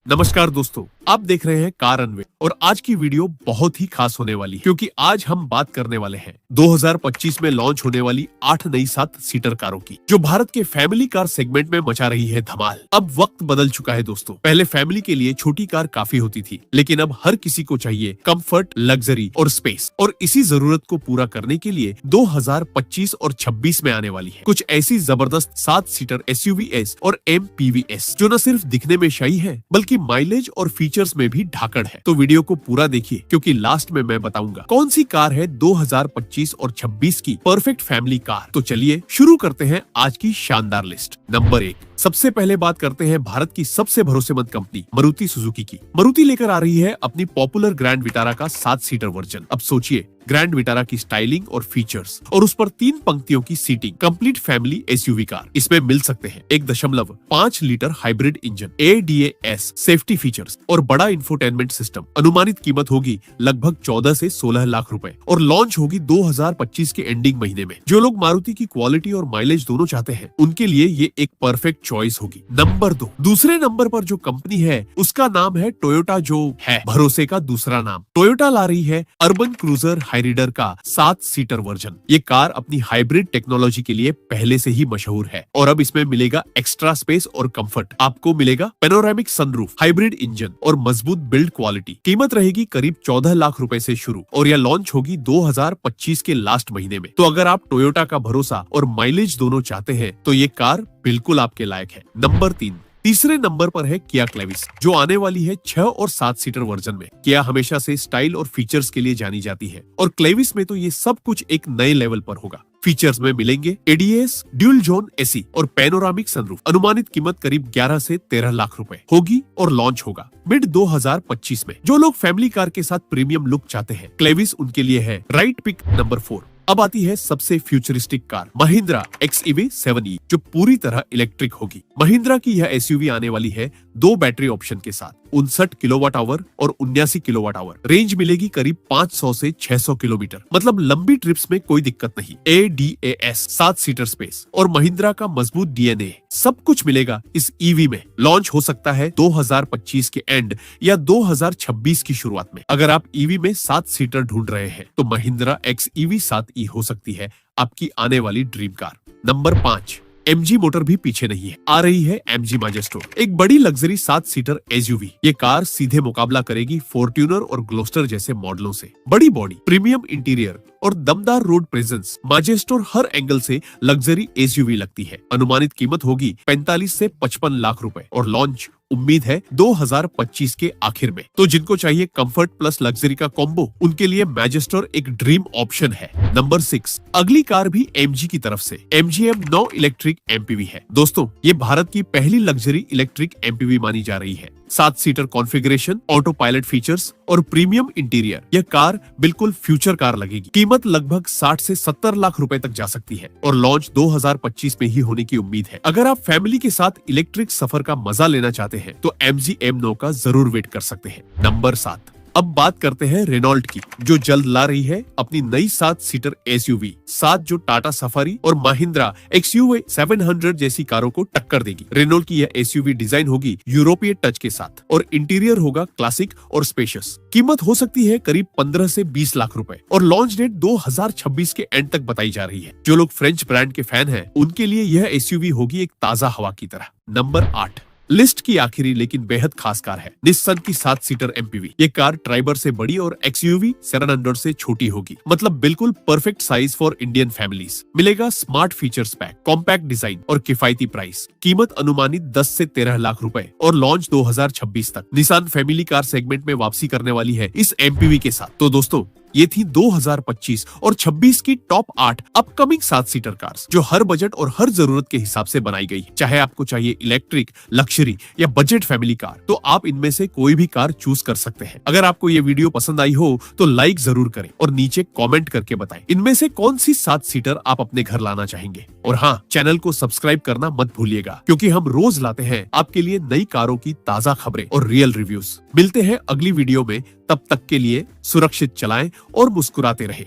नमस्कार दोस्तों, आप देख रहे हैं कार अनवे और आज की वीडियो बहुत ही खास होने वाली है क्योंकि आज हम बात करने वाले हैं 2025 में लॉन्च होने वाली 8 नई 7 सीटर कारों की, जो भारत के फैमिली कार सेगमेंट में मचा रही है धमाल। अब वक्त बदल चुका है दोस्तों। पहले फैमिली के लिए छोटी कार काफी होती थी, लेकिन अब हर किसी को चाहिए कंफर्ट, लग्जरी और स्पेस। और इसी जरूरत को पूरा करने के लिए 2025 और 26 में आने वाली है कुछ ऐसी जबरदस्त 7 सीटर SUVs और MPVs जो न सिर्फ दिखने में शाही है बल्कि माइलेज और फीचर्स में भी ढाकड़ है। तो वीडियो को पूरा देखिए क्योंकि लास्ट में मैं बताऊंगा कौन सी कार है 2025 और 26 की परफेक्ट फैमिली कार। तो चलिए शुरू करते हैं आज की शानदार लिस्ट। नंबर 1, सबसे पहले बात करते हैं भारत की सबसे भरोसेमंद कंपनी मारुति सुजुकी की। मारुति लेकर आ रही है अपनी पॉपुलर ग्रैंड विटारा का 7 सीटर वर्जन। अब सोचिए, ग्रैंड विटारा की स्टाइलिंग और फीचर्स और उस पर 3 पंक्तियों की seating, complete family SUV car. इसमें मिल सकते हैं 1.5 litre hybrid engine, ADAS, safety features और बड़ा इंफोटेनमेंट सिस्टम। अनुमानित कीमत होगी लगभग 14 से 16 लाख रुपए और लॉन्च होगी 2025 के एंडिंग महीने में। जो लोग मारुति की क्वालिटी और माइलेज दोनों चाहते हैं उनके लिए ये एक परफेक्ट चॉइस होगी। नंबर 2, दूसरे नंबर पर जो कंपनी है उसका नाम है टोयोटा, जो है भरोसे का दूसरा नाम। टोयोटा ला रही है अर्बन क्रूजर हाइराइडर का 7 सीटर वर्जन। ये कार अपनी हाइब्रिड टेक्नोलॉजी के लिए पहले से ही मशहूर है और अब इसमें मिलेगा एक्स्ट्रा स्पेस और कंफर्ट। आपको मिलेगा पेनोरामिक सनरूफ, हाइब्रिड इंजन और मजबूत बिल्ड क्वालिटी। कीमत रहेगी करीब 14 लाख रुपए से शुरू और यह लॉन्च होगी 2025 के लास्ट महीने में। तो अगर आप टोयोटा का भरोसा और माइलेज दोनों चाहते हैं तो ये कार बिल्कुल आपके लायक है। नंबर 3, तीसरे नंबर पर है किया क्लेविस, जो आने वाली है 6 और 7 सीटर वर्जन में। किया हमेशा से स्टाइल और फीचर्स के लिए जानी जाती है और क्लेविस में तो ये सब कुछ एक नए लेवल पर होगा। फीचर्स में मिलेंगे ADAS, ड्यूल जोन AC और पैनोरामिक सनरूफ। अनुमानित कीमत करीब 11 से 13 लाख रुपए होगी और लॉन्च होगा मिड 2025 में। जो लोग फैमिली कार के साथ प्रीमियम लुक चाहते हैं, क्लेविस उनके लिए है राइट पिक। नंबर 4, अब आती है सबसे futuristic car Mahindra XEV 7e, जो पूरी तरह इलेक्ट्रिक होगी। महिंद्रा की यह SUV आने वाली है 2 बैटरी ऑप्शन के साथ, 59 किलोवाट आवर और 79 किलोवाट आवर। रेंज मिलेगी करीब 500 से 600 किलोमीटर, मतलब लंबी ट्रिप्स में कोई दिक्कत नहीं। ADAS, 7 सीटर स्पेस और महिंद्रा का मजबूत DNA, सब कुछ मिलेगा इस EV में। लॉन्च हो सकता है 2025 के एंड या 2026 की शुरुआत में। अगर आप EV में 7 सीटर ढूंढ रहे हैं तो महिंद्रा XEV 7e हो सकती है आपकी आने वाली dream car. Number 5, MG motor भी पीछे नहीं है। आ रही है MG मैजेस्टो, एक बड़ी लग्जरी 7 सीटर SUV। ये कार सीधे मुकाबला करेगी फॉर्च्यूनर और ग्लोस्टर जैसे मॉडलों से। बड़ी बॉडी, प्रीमियम इंटीरियर और दमदार रोड प्रेजेंस, मैजेस्टो हर एंगल से लग्जरी SUV लगती है। अनुमानित कीमत होगी 45 से 55 लाख रुपए और लॉन्च उम्मीद है 2025 के आखिर में। तो जिनको चाहिए कंफर्ट प्लस लग्जरी का कॉम्बो, उनके लिए मैजेस्टर एक ड्रीम ऑप्शन है। नंबर 6, अगली कार भी MG की तरफ से। MG M9 इलेक्ट्रिक MPV है। दोस्तों, ये भारत की पहली लग्जरी इलेक्ट्रिक MPV मानी जा रही है। 7 seater configuration, auto pilot features और प्रीमियम इंटीरियर। यह कार बिल्कुल फ्यूचर कार लगेगी। कीमत लगभग 60 से 70 लाख रुपए तक जा सकती है और लॉन्च 2025 में ही होने की उम्मीद है। अगर आप फैमिली के साथ इलेक्ट्रिक सफर का मजा लेना चाहते हैं तो MG M9 का जरूर वेट कर सकते हैं। नंबर 7, अब बात करते हैं रेनॉल्ट की, जो जल्द ला रही है अपनी नई 7 सीटर SUV 7, जो टाटा सफारी और महिंद्रा XUV 700 जैसी कारों को टक्कर देगी। रेनॉल्ट की यह SUV डिजाइन होगी यूरोपीय टच के साथ और इंटीरियर होगा क्लासिक और स्पेशियस। कीमत हो सकती है करीब 15 से 20 लाख रुपए और लॉन्च डेट 2026 के एंड तक बताई जा रही है। जो लोग फ्रेंच ब्रांड के फैन हैं, उनके लिए यह SUV होगी एक ताजा हवा की तरह। नंबर 8, लिस्ट की आखिरी लेकिन बेहद खास कार है निस्सान की 7 सीटर MPV। ये कार ट्राइबर से बड़ी और XUV 700 से छोटी होगी, मतलब बिल्कुल perfect size for Indian families. मिलेगा smart features pack, compact design और किफायती प्राइस। कीमत अनुमानित 10 से 13 लाख रुपए और लॉन्च 2026 तक। निसान फैमिली कार सेगमेंट में वापसी करने वाली है इस MPV के साथ। तो दोस्तों, ये थी 2025 और 26 की टॉप 8 अपकमिंग 7 सीटर कार्स, जो हर बजट और हर जरूरत के हिसाब से बनाई गई है। चाहे आपको चाहिए इलेक्ट्रिक, लक्जरी या बजट फैमिली कार, तो आप इनमें से कोई भी कार चूज कर सकते हैं। अगर आपको ये वीडियो पसंद आई हो तो लाइक जरूर करें और नीचे कमेंट करके बताएं इनमें से कौन सी 7 सीटर आप अपने घर लाना चाहेंगे। और हाँ, चैनल को सब्सक्राइब करना मत भूलिएगा क्योंकि हम रोज लाते हैं आपके लिए नई कारों की ताजा खबरें और रियल रिव्यूज। मिलते हैं अगली वीडियो में, तब तक के लिए सुरक्षित चलाएं और मुस्कुराते रहें।